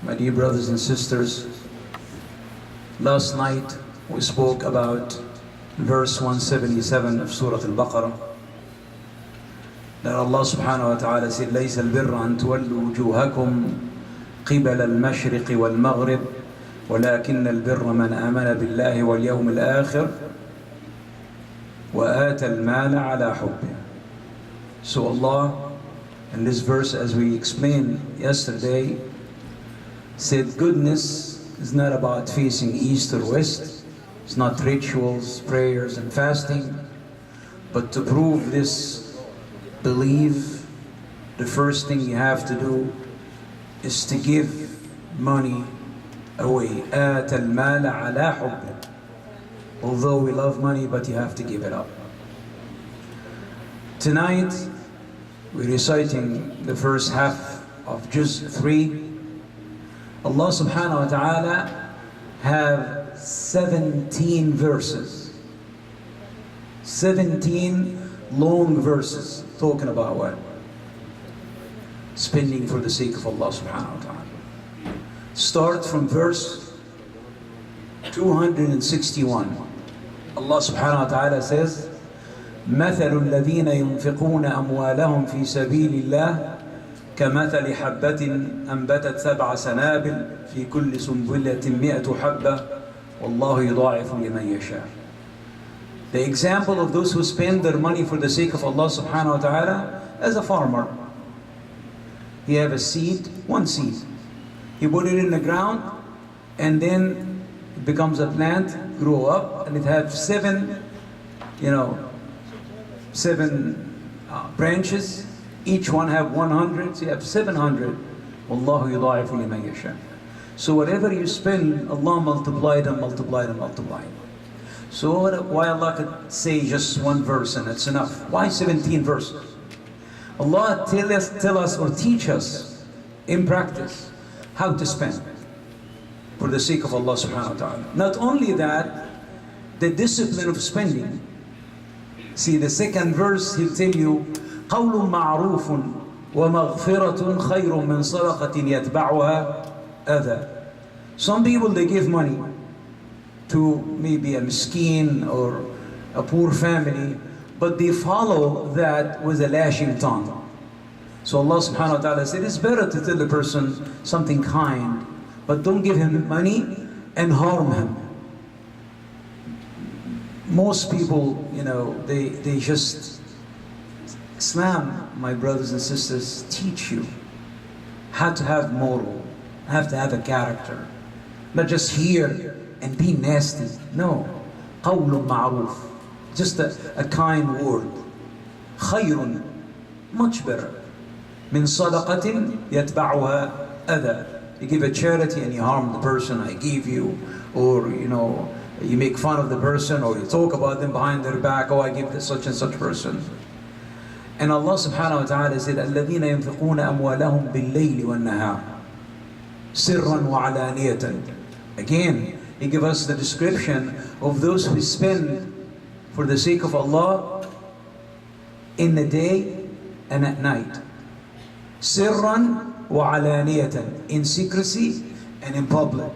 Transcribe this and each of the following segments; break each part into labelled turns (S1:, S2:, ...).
S1: my dear brothers and sisters, last night we spoke about verse 177 of Surah Al-Baqarah, that Allah subhanahu wa ta'ala said, لَيْسَ الْبِرَّ أَن تُوَلُّوا وُجُوهَكُمْ قِبَلَ الْمَشْرِقِ وَالْمَغْرِبِ وَلَكِنَّ الْبِرَّ مَنْ آمَنَ بِاللَّهِ وَالْيَوْمِ الْآخِرِ وَآتَى الْمَالَ عَلَى حُبِّهِ. So Allah, in this verse, as we explained yesterday, said goodness is not about facing east or west. It's not rituals, prayers and fasting. But to prove this belief, the first thing you have to do is to give money away. آتَ الْمَالَ عَلَى حُبِّهِ. Although we love money, but you have to give it up. Tonight, we're reciting the first half of Juz 3. Allah subhanahu wa ta'ala have 17 verses. 17 long verses talking about what? Spending for the sake of Allah subhanahu wa ta'ala. Start from verse 261. Allah subhanahu wa ta'ala says, مثل الذين ينفقون أموالهم في سبيل الله كمثل حبة أنبتت 7 سنابل في كل سنبلة 100 حبة والله يضاعف لمن يشاء. The example of those who spend their money for the sake of Allah subhanahu wa ta'ala as a farmer. He have a seed, one seed. He put it in the ground and then it becomes a plant, grow up, and it has 7 branches. Each one have 100, so you have 700. Wallahu yudha'ifu liman yasha. So whatever you spend, Allah multiplied and multiplied and multiplied. So why Allah could say just one verse and it's enough? Why 17 verses? Allah tell us or teach us in practice how to spend for the sake of Allah subhanahu wa ta'ala. Not only that, the discipline of spending. See, the second verse, he'll tell you, قَوْلٌ مَعْرُوفٌ وَمَغْفِرَةٌ خَيْرٌ مِّن صَدَقَةٍ يَتْبَعُهَا أَذًى. Some people, they give money to maybe a miskeen or a poor family, but they follow that with a lashing tongue. So Allah subhanahu wa ta'ala said, it's better to tell a person something kind, but don't give him money and harm him. Most people, they just, Islam, my brothers and sisters, teach you how to have moral, how to have a character. Not just hear and be nasty. No. قَوْلٌ مَعْرُوفٌ. Just a kind word. خَيْرٌ. Much better. مِن صَدَقَةٍ يَتْبَعُهَا أَذًى. You give a charity and you harm the person I gave you, or you make fun of the person, or you talk about them behind their back, oh, I give this such and such person. And Allah subhanahu wa ta'ala said, الَّذِينَ يَنْفِقُونَ أَمْوَالَهُمْ بِاللَّيْلِ وَالنَّهَارِ سِرًّا وَعَلَانِيَةً. Again, He gives us the description of those who spend for the sake of Allah in the day and at night. سِرًّا وَعَلَانِيَةً. In secrecy and in public.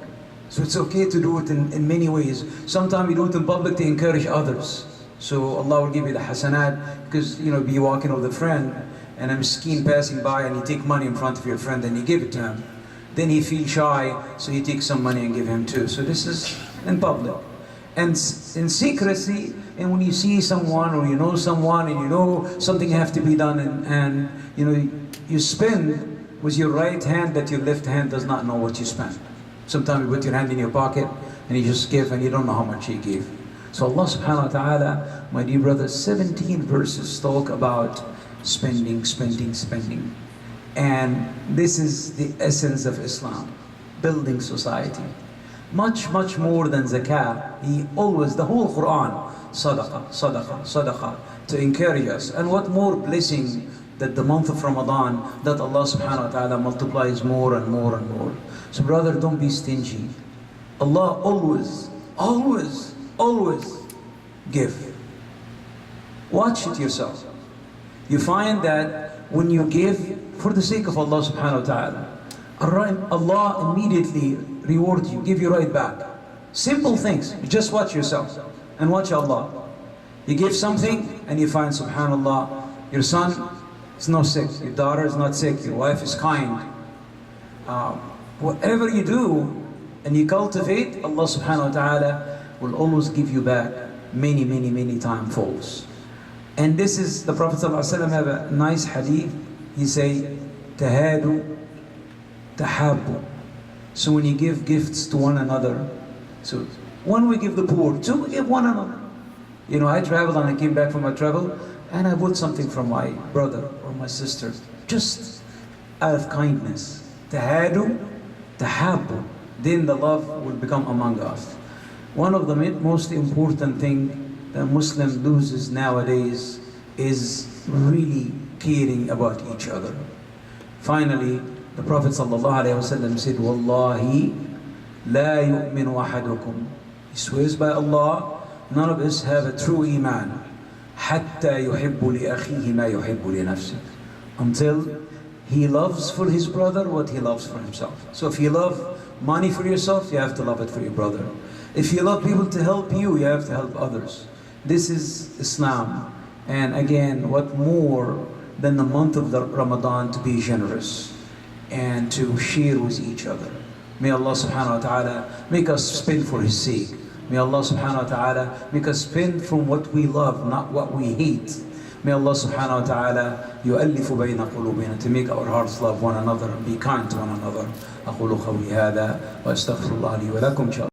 S1: So it's okay to do it in many ways. Sometimes you do it in public to encourage others. So Allah will give you the hasanat, because be walking with a friend and a miskeen passing by and you take money in front of your friend and you give it to him. Then he feels shy, so you take some money and give him too. So this is in public. And in secrecy, and when you see someone or you know someone and you know something have to be done, and you spend with your right hand that your left hand does not know what you spend. Sometimes you put your hand in your pocket and you just give and you don't know how much you gave. So Allah subhanahu wa ta'ala, my dear brothers, 17 verses talk about spending, spending, spending. And this is the essence of Islam, building society. Much, much more than zakah. The whole Quran, sadaqah, sadaqah, sadaqah, to encourage us. And what more blessing that the month of Ramadan, that Allah subhanahu wa ta'ala multiplies more and more and more. So brother, don't be stingy. Allah always, always, always give. Watch it yourself. You find that when you give for the sake of Allah subhanahu wa ta'ala, Allah immediately reward you, give you right back. Simple things. You just watch yourself and watch Allah. You give something and you find, subhanallah, your son is not sick, your daughter is not sick, your wife is kind. Whatever you do and you cultivate, Allah subhanahu wa ta'ala will always give you back many, many, many timefolds. And this is, the Prophet ﷺ have a nice hadith. He say, tahadu, tahabu. So when you give gifts to one another, so one we give the poor, two we give one another. You know, I traveled and I came back from my travel and I bought something from my brother or my sister, just out of kindness. Tahadu, tahabu. Then the love will become among us. One of the most important thing that Muslim loses nowadays is really caring about each other. Finally, the Prophet ﷺ said, Wallahi, la yu'minu ahadukum. He swears by Allah, none of us have a true Iman. Hatta yuhibbu li akhihi ma yuhibbu li nafsih. Until he loves for his brother what he loves for himself. So if you love money for yourself, you have to love it for your brother. If you love people to help you, you have to help others. This is Islam. And again, what more than the month of the Ramadan to be generous and to share with each other. May Allah subhanahu wa ta'ala make us spend for His sake. May Allah subhanahu wa ta'ala make us spend from what we love, not what we hate. May Allah subhanahu wa ta'ala يؤلف بين قلوبنا, to make our hearts love one another and be kind to one another. أقول قولي هذا وأستغفر الله لي ولكم.